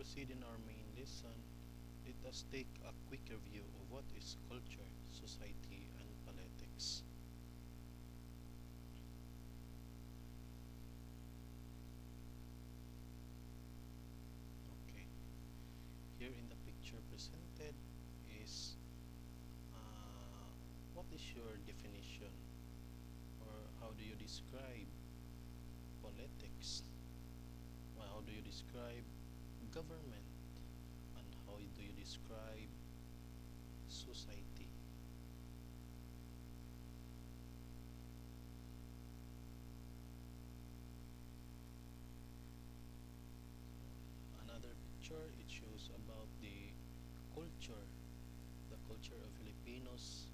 proceed in our main lesson, let us take a quick review of what is culture, society, and politics. Okay, here in the picture presented is what is your definition or how do you describe politics? Well, how do you describe government and how do you describe society? Another picture it shows about the culture of Filipinos.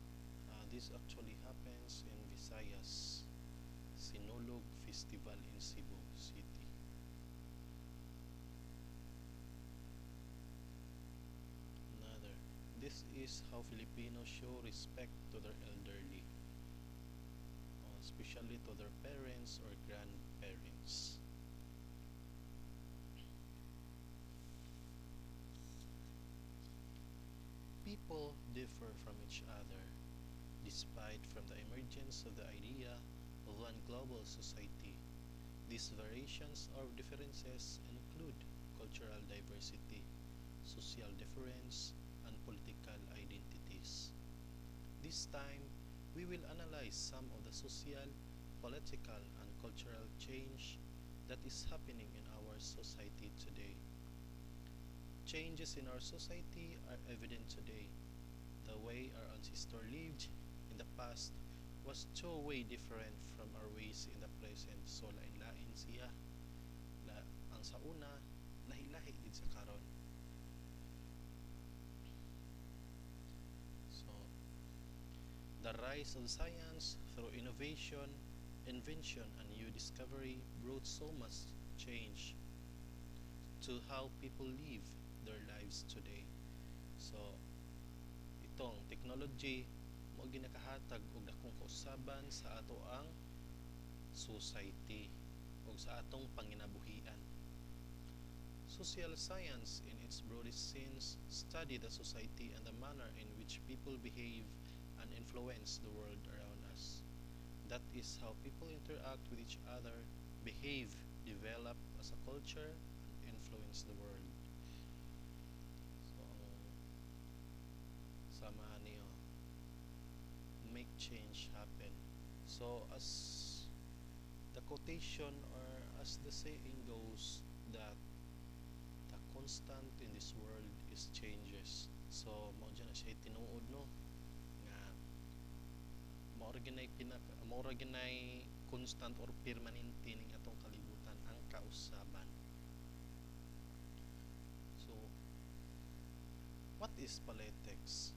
This actually happens in Visayas Sinulog Festival in Cebu City. Another, this is how Filipinos show respect to their elderly, especially to their parents or grandparents. People differ from each other despite from the emergence of the idea of one global society. These variations or differences include cultural diversity, social difference, and political identities. This time, we will analyze some of the social, political, and cultural change that is happening in our society today. Changes in our society are evident today. The way our ancestors lived in the past was so way different from our ways in the present. So lain-lain siya. Ang sa una, lahi-lahi gid sa karon. So the rise of science through innovation, invention, and new discovery brought so much change to how people live their lives today. So itong technology mo ginakahatag og dakong kausaban sa ato ang society o sa atong panginabuhian. Social science in its broadest sense study the society and the manner in which people behave and influence the world around us. That is how people interact with each other, behave, develop as a culture, and influence the world. So, samahan niyo, make change happen. So, as the quotation or as the saying goes, that the constant in this world is changes. So, mo dyan na siya tinuod, no? Nga, maura ginay constant or permanente ning atong kalibutan ang kausaban. So, what is politics?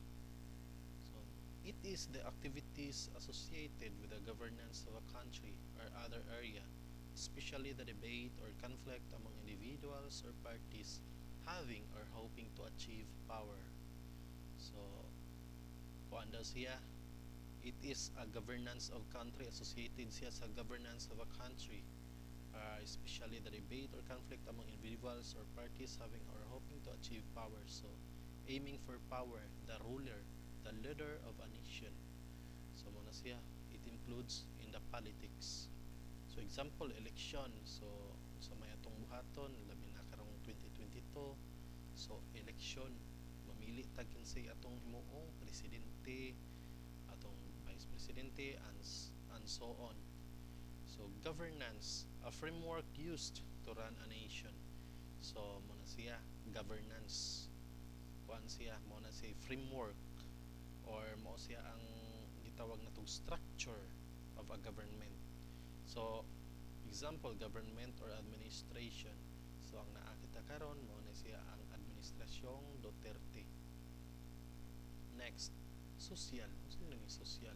So, it is the activities associated with the governance of a country or other area, especially the debate or conflict among individuals or parties having or hoping to achieve power. So, kuan daw siya, it is a governance of country associated siya sa governance of a country, especially the debate or conflict among individuals or parties having or hoping to achieve power. So, aiming for power, the ruler, the leader of a nation. So, muna siya, it includes in the politics. So, example, election. So, sa may atong buhaton, labi na karong 2022. So, election. Mamili tag kinsay atong himuong presidente, atong vice presidente, and so on. So, governance, a framework used to run a nation. So, muna siya, governance. Kuan siya, muna siya framework or mo siya ang gitawag na tong structure of a government. So, example, government or administration. So, ang naakita karon mo na siya ang administrasyong Duterte. Next, social. Ano yung social?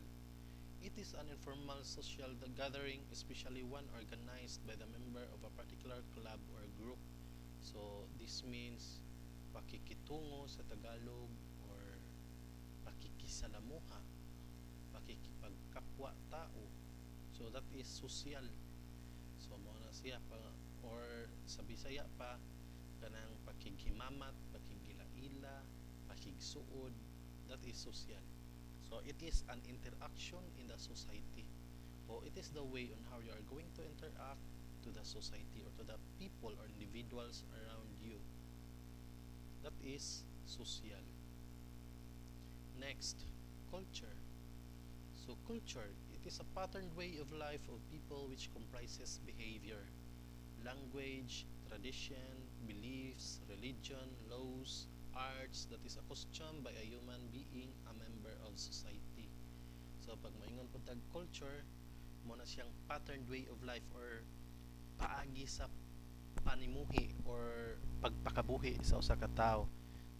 It is an informal social gathering, especially one organized by the member of a particular club or group. So, this means pakikitungo sa Tagalog or pakikisalamuha, pakikipagkapwa tao. So, that is social. So, mo na siya pa, or sa Bisaya pa, kanang pakighimamat, pakigila-ila, pakigsuod, that is social. So it is an interaction in the society, or it is the way on how you are going to interact to the society or to the people or individuals around you. That is social. Next, culture. So culture, it is a patterned way of life of people which comprises behavior, language, tradition, beliefs, religion, laws, arts that is a custom by a human being, a member of society. So pag maingon po tag culture, mo na siyang patterned way of life or paagi sa panimuhi or pagpakabuhi sa usa ka tawo.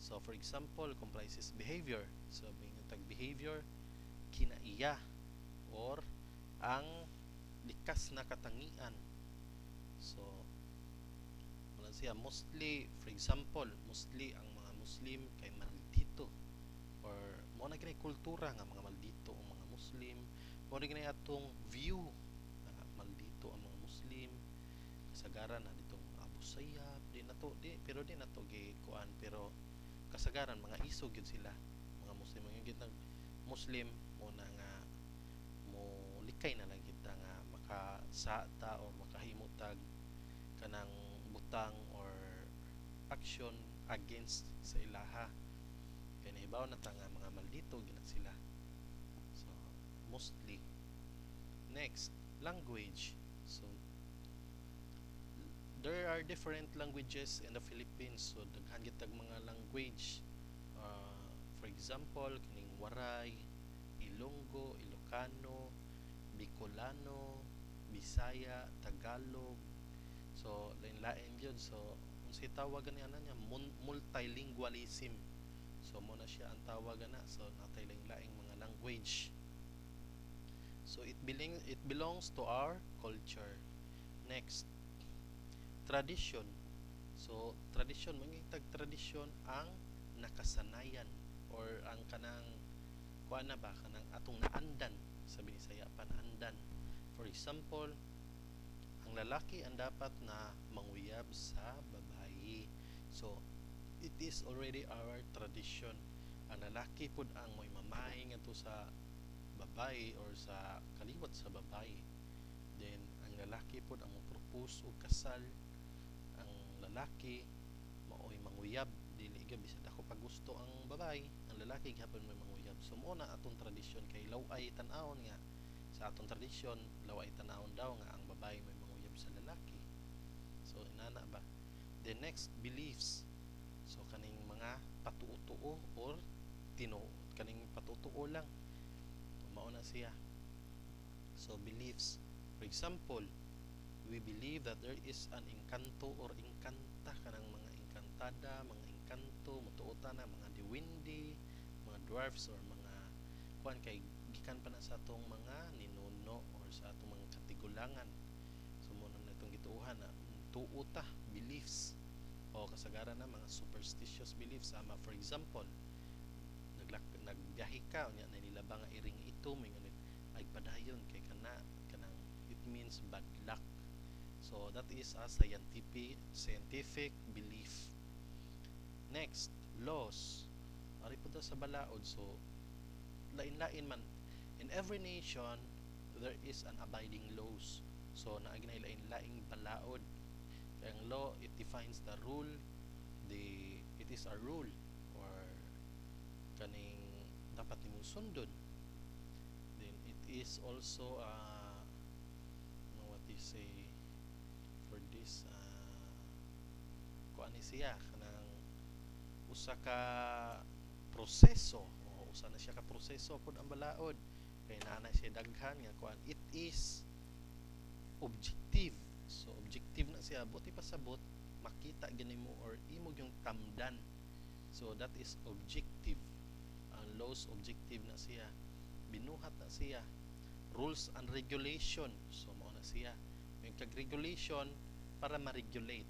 So for example, comprises behavior. So maingon tag behavior, kinaiya or ang likas na katangian. So wala siya mostly, for example, mostly ang mga Muslim kay maldito, or mo na gini kultura nga mga maldito ang mga Muslim, mo na gini atong view na maldito ang mga Muslim, kasagaran na ditong mga Abu Sayyaf, di na to, pero di na to kuan, pero kasagaran mga isog yun sila, mga Muslim ang gitang Muslim mo na nga mo likay na lang kita nga makasata or makahimutag kanang butang or action against sa ilaha, kaya nahibaw na ta nga mga maldito ginat sila. So mostly. Next, language. So there are different languages in the Philippines, so daghan gitag mga language. For example, kining Waray, Ilonggo, Ilocano, Bicolano, Bisaya, Tagalog. So lain-lain yun. So unsay tawagan niya niya multilingualism. So mo na siya ang tawagan na. So natay lain-laing mga language. So it belongs to our culture. Next, tradition. So tradition, mangitag tradition ang nakasanayan or ang kanang kuan na ba kanang atong naandan sa Binisaya pa naandan. For example, ang lalaki ang dapat na manguyab sa babae. So it is already our tradition. Ang lalaki pud ang mo'y mamay ngadto sa babae or sa kaliwat sa babae. Then ang lalaki pud ang mo-propose og kasal. Ang lalaki mao'y manguyab, dili gabi sa dako pag gusto ang babae, ang lalaki gihapon may manguyab. So mo na atong tradisyon kay laway tan-awon nga sa atong tradisyon, laway tan-awon daw nga ang babae may manguyab sa lalaki. So inana ba? The next, beliefs. So kaning mga patuo-tuo or tinuod, kaning patutuo lang, mao na siya. So beliefs, for example, we believe that there is an encanto or engkanta, kanang mga engkantada, mga engkanto, mutuota na mga diwindi, mga dwarfs or mga kuan kay gikan pa na sa atong mga ninuno or sa atong mga katigulangan. So mo na itong gituuhan na tuota, beliefs, o kasagaran na mga superstitious beliefs. Ama for example, nagbiyahe ka unya na nilaba nga iring ito may ngunit ay padayon kay kanang it means bad luck. So that is a scientific belief. Next, laws. Ari po sa balaod. So lain-lain man, in every nation there is an abiding laws. So naagi na lain-laing balaod. Kaya ang law, it defines the rule, it is a rule or kaning dapat nimong sundon. Then it is also what you say for this, kuan ni siya kanang usa ka proseso, o usa na siya ka proseso pud ang balaod, kay naa siya daghan nga kuan, it is objective. So objective na siya, buti pa sabot makita gani mo or imo yung tamdan. So that is objective. Laws, objective na siya, binuhat na siya. Rules and regulation, so mao na siya yung kag-regulation para ma-regulate.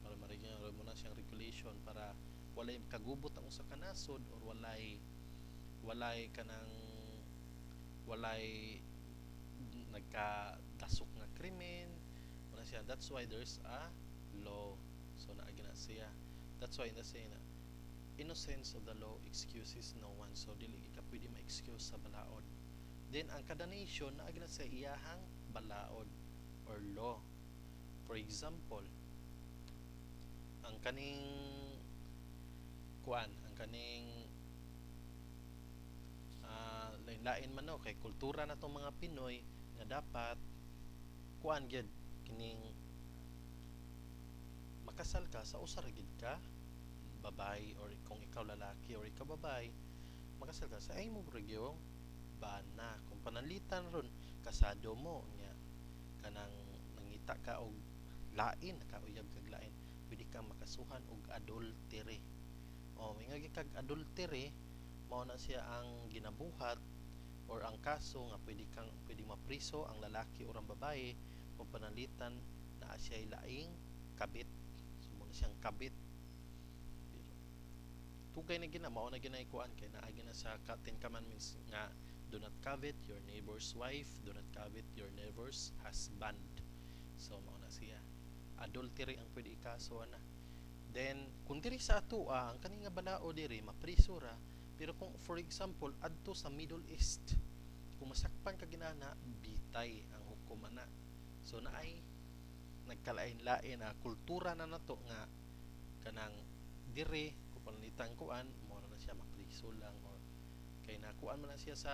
Para ma-regulate mo na siyang regulation para walay kagubot ang usa ka nasod or walay nagkadasok nga krimen. Wala siya. That's why there's a law. So naa gina siya. That's why na say na innocence of the law excuses no one. So dili ka pwede ma-excuse sa balaod. Then ang kada nation naa gina sa iyahang balaod or law. For example, ang kaning ang kaning lain-lain man no kay kultura na tong mga Pinoy nga dapat gyud kining makasal ka sa usa ra gid ka babae, or kung ikaw lalaki or ikaw babae, makasal ka sa imong regyo bana. Kung panalitan ron kasado mo nya kanang nangita ka og lain, nakauyab kag lain, pwede kang makasuhan og adultery. O mingagi kag adultery, mao na siya ang ginabuhat or ang kaso nga pwede mapriso ang lalaki o ang babae kung panalitan na siya laing kabit. So mo na siyang kabit. Pero tugay na gina mao na ginay kuan kay naa gina sa Ten Commandments nga do not covet your neighbor's wife, do not covet your neighbor's husband. So mao na siya. Adultery ang pwede ikaso na. Then kung diri sa atoa ang kani nga balao diri mapriso ra, pero kung for example adto sa Middle East, kung masakpan ka ginana, bitay ang hukom ana. So naay nagkalain-lain na kultura na nato nga kanang dire kung panalitan kuan mo na siya mapriso lang, or kay nakuan man na siya sa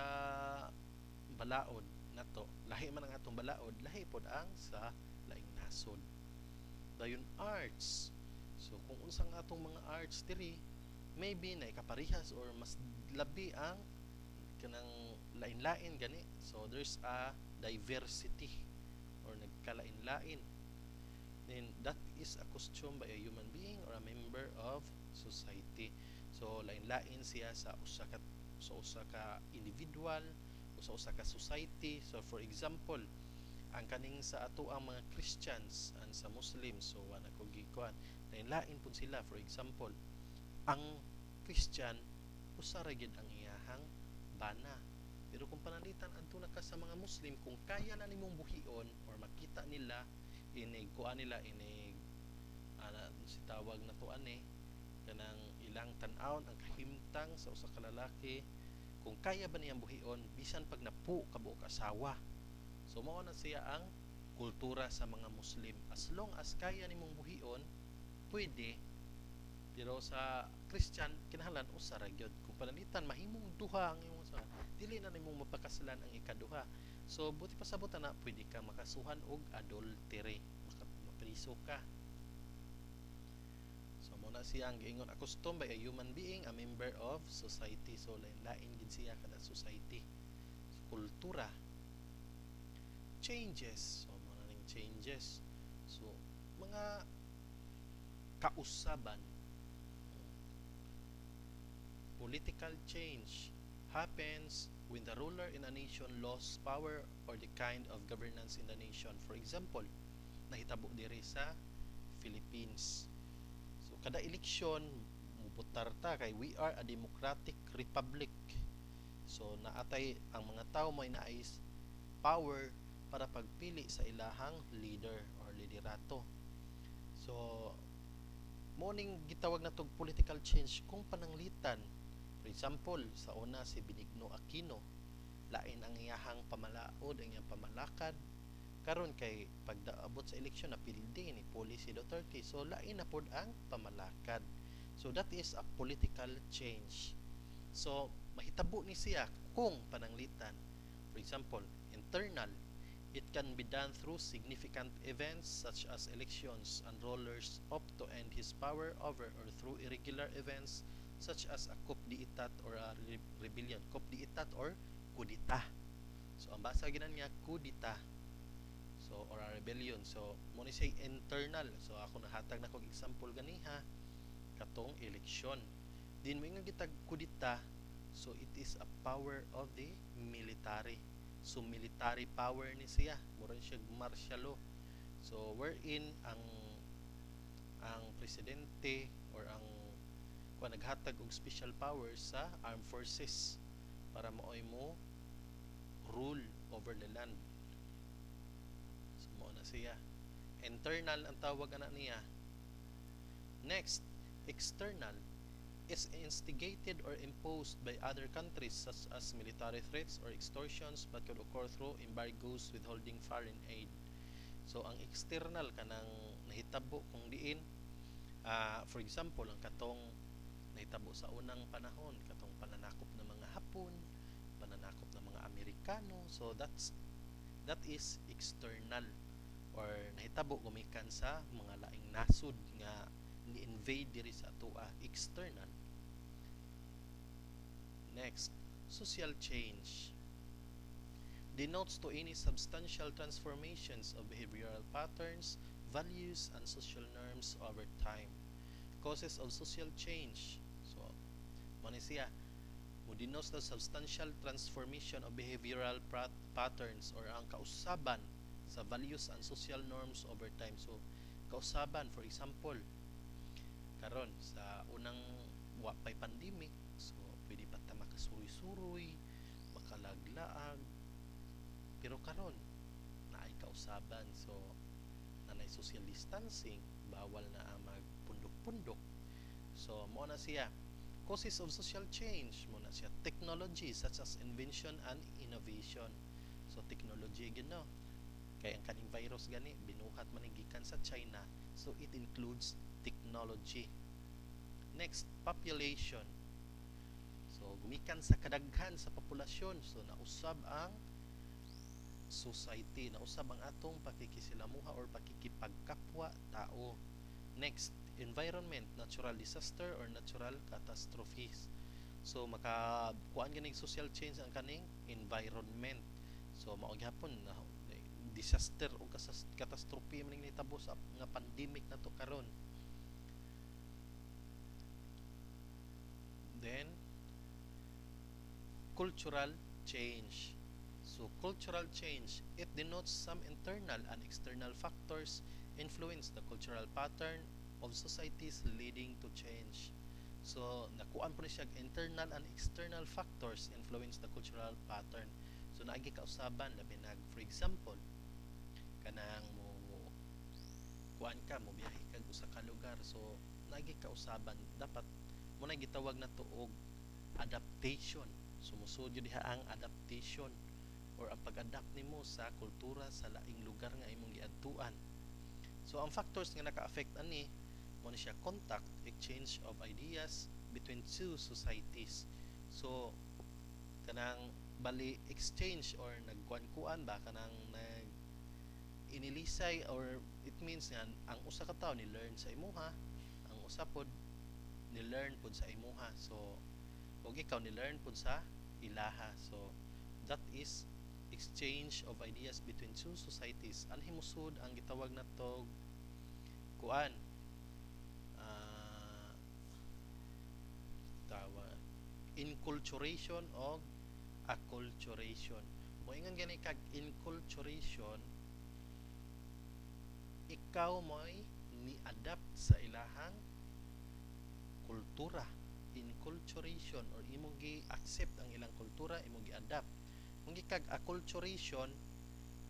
balaod nato, lahi man ang atong balaod, lahi pod ang sa laing nasod. Dayon arts, so kung unsang atong mga arts diri maybe na ikaparihas or mas labi ang kanang lain-lain gani. So there's a diversity or nagkalain-lain. Then that is a costume by a human being or a member of society. So lain-lain siya sa usa ka individual o sa usa ka society. So for example, ang kaning sa ato ang mga Christians and sa Muslims, so wala ko gikuan, lain-lain pud sila. For example, ang Christian usa ra gyud ang iyahang bana, pero kung panalitan adto na ka sa mga Muslim, kung kaya na nimong buhion or makita nila inig kuan nila inig si tawag na to ani kanang ilang tan-awon ang kahimtang sa usa ka lalaki, kung kaya ba niyang buhion bisan pag napu kabuok asawa. So mao na siya ang kultura sa mga Muslim. As long as kaya nimong buhion, pwede. Pero sa Christian kinahanglan usa ra gyud. Kung panalitan mahimong duha ang imong sa dili na nimong mapakasalan ang ikaduha. So buti pa sabot na pwede ka makasuhan og adultery, mapriso ka. So mo na siya ang giingon, a custom by a human being, a member of society. So lain-lain gid siya kada society. So, kultura changes. So mo na ning changes. So mga kausaban, political change happens when the ruler in a nation lost power or the kind of governance in the nation. For example, nahitabo diri sa Philippines. So kada eleksyon mubotar ta kay we are a democratic republic. So naatay ang mga tao may naayos power para pagpili sa ilahang leader or liderato. So morning gitawag na tog political change kung pananglitan. For example, sa una si Benigno Aquino, lain ang iyahang pamalaod, ang iyang pamalakad. Karon kay pagdaabot sa eleksyon napildi ni Policy Duterte, so lain na pod ang pamalakad. So that is a political change. So mahitabo ni siya kung pananglitan. For example, internal, it can be done through significant events such as elections and rulers opt to end his power over, or through irregular events such as a coup d'etat or a rebellion. Coup d'etat or kudita. So ang basa ginan nga kudita. So or a rebellion. So mo ni say internal. So ako nahatag na kog example ganiha katong eleksyon. Din mo nga gitag kudita, so it is a power of the military. So military power ni siya, mura siya martial law. So wherein ang presidente or ang naghatag og special powers sa armed forces para maoy mo rule over the land. So mo na siya. Internal ang tawag ana niya. Next, external is instigated or imposed by other countries such as military threats or extortions but could occur through embargoes withholding foreign aid. So ang external kanang nahitabo kung diin for example ang katong nahitabo sa unang panahon katong pananakop ng mga Hapon, pananakop ng mga Amerikano. So that is external or nahitabo gumikan sa mga laing nasud nga ni-invade diri sa atua, external. Next, social change denotes to any substantial transformations of behavioral patterns, values, and social norms over time. Causes of social change. So, mo ni siya, mo denotes the substantial transformation of behavioral patterns or ang kausaban sa values and social norms over time. So, kausaban, for example, karon sa unang wapay pandemic, so pwede pa ta makasuroy-suroy, makalaglaag, pero karon naay kausaban, so nanay social distancing, bawal na ang magpundok-pundok. So mo na siya causes of social change, mo na siya technology such as invention and innovation. So technology gino kay ang kaning virus gani binuhat man gikan sa China, so it includes technology. Next, population. So gumikan sa kadaghan sa populasyon, so nausab ang society, nausab ang atong pakikisilamuha or pakikipagkapwa tao. Next, environment, natural disaster or natural catastrophes. So makakuan ganing social change ang kaning environment. So mao gyapon na disaster o catastrophe man ning nitabo sa nga pandemic na to karon. Then cultural change. So cultural change, it denotes some internal and external factors influence the cultural pattern of societies leading to change. So nakuan po ni siya internal and external factors influence the cultural pattern. So naagi kausaban labi nag for example kanang mo kuan ka mo biyahe kag usa ka lugar, so naagi kausaban dapat mo na gitawag na to og adaptation. Sumusud yun diha ang adaptation or ang pag-adapt nimo sa kultura sa laing lugar nga imong giadtuan. So ang factors nga naka-affect ani mo ni siya contact, exchange of ideas between two societies. So kanang bali exchange or nagkuan-kuan ba kanang nag inilisay or it means nga ang usa ka tawo ni learn sa imuha, ang usa pod ni learn pod sa imuha. So ug ikaw ni learn pod sa ilaha. So that is exchange of ideas between two societies. Ang himusud ang gitawag nato kuan tawag inculturation o acculturation. Moingon gani kag inculturation, ikaw mo'y ni-adapt sa ilahang kultura. Inculturation or imong gi-accept ang ilang kultura, imong gi-adapt. Kung gikag acculturation,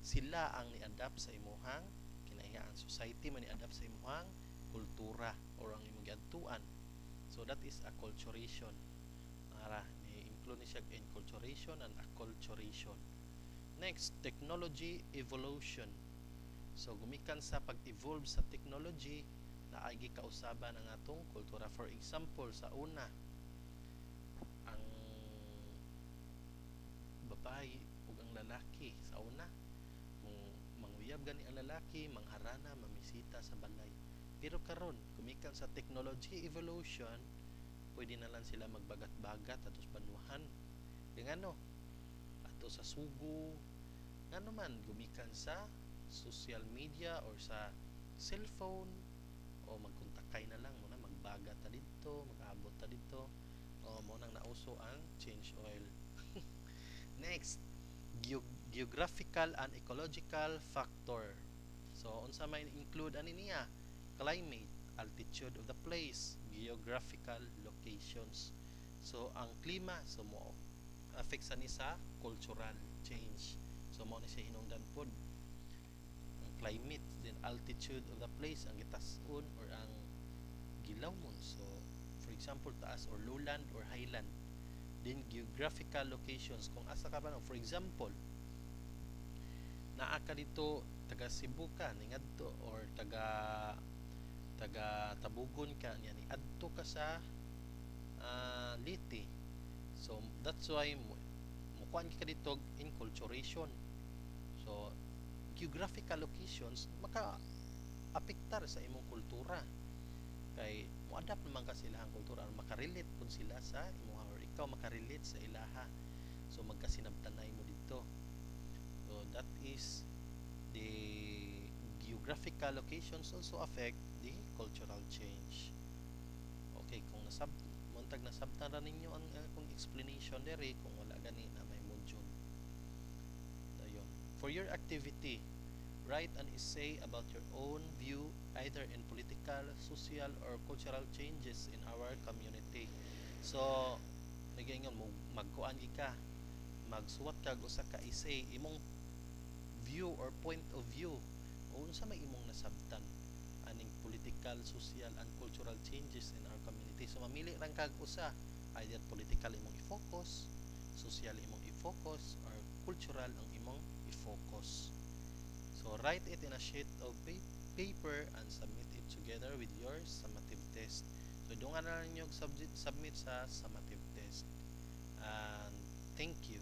sila ang ni-adapt sa imuhang kinahanglan. Society man ni-adapt sa imuhang kultura or ang imong giadtuan. So that is acculturation. Ara ni-include ni siya inculturation and acculturation. Next, technology evolution. So gumikan sa pag-evolve sa technology na ay gikausaban ang atong kultura. For example, sa una, ang babae ug ang lalaki sa una, manguyab gani ang lalaki, mangharana, mamisita sa balay. Pero karon, gumikan sa technology evolution, pwede na lang sila magbagat-bagat atos banuhan. Ngano? Ato sa sugo, ngano man gumikan sa social media or sa cellphone, o magkontakay na lang mo na magbaga ta dito, mag-abot ta dito, o mo nang nauso ang change oil. Next, geographical and ecological factor. So unsa may include ani niya? Climate, altitude of the place, geographical locations. So ang klima, so mo affect sa ni sa cultural change. So mo ni siya hinungdan pod climate, then altitude of the place ang gitas-on or ang gilawmon. So for example, taas or lowland or highland. Then geographical locations, kung asa ka ba, for example, naa ka dito taga Cebu ka ningadto, or taga taga Tabugon ka niya ni adto ka sa Liti. So that's why mukuan ka dito enculturation. So geographical locations maka apektar sa imong kultura, kay mo-adapt naman ka sila ang kultura, makarelate pun sila sa imo, or ikaw makarelate sa ilaha. So magkasinabtanay mo dito. So that is the geographical locations also affect the cultural change. Okay, kung muntag nasabtan ra ninyo ang akong explanation dere, kung wala gani na may module. Dayon. For your activity, write an essay about your own view either in political, social, or cultural changes in our community. So, nagaingon mo magkuan ka, magsuwat kag usa ka essay imong view or point of view o unsa may imong nasabtan aning political, social, and cultural changes in our community. So mamili lang kag usa, either political imong i-focus, social imong i-focus, or cultural ang imong i-focus. So write it in a sheet of paper and submit it together with your summative test. So doon na ninyo submit sa summative test. And thank you.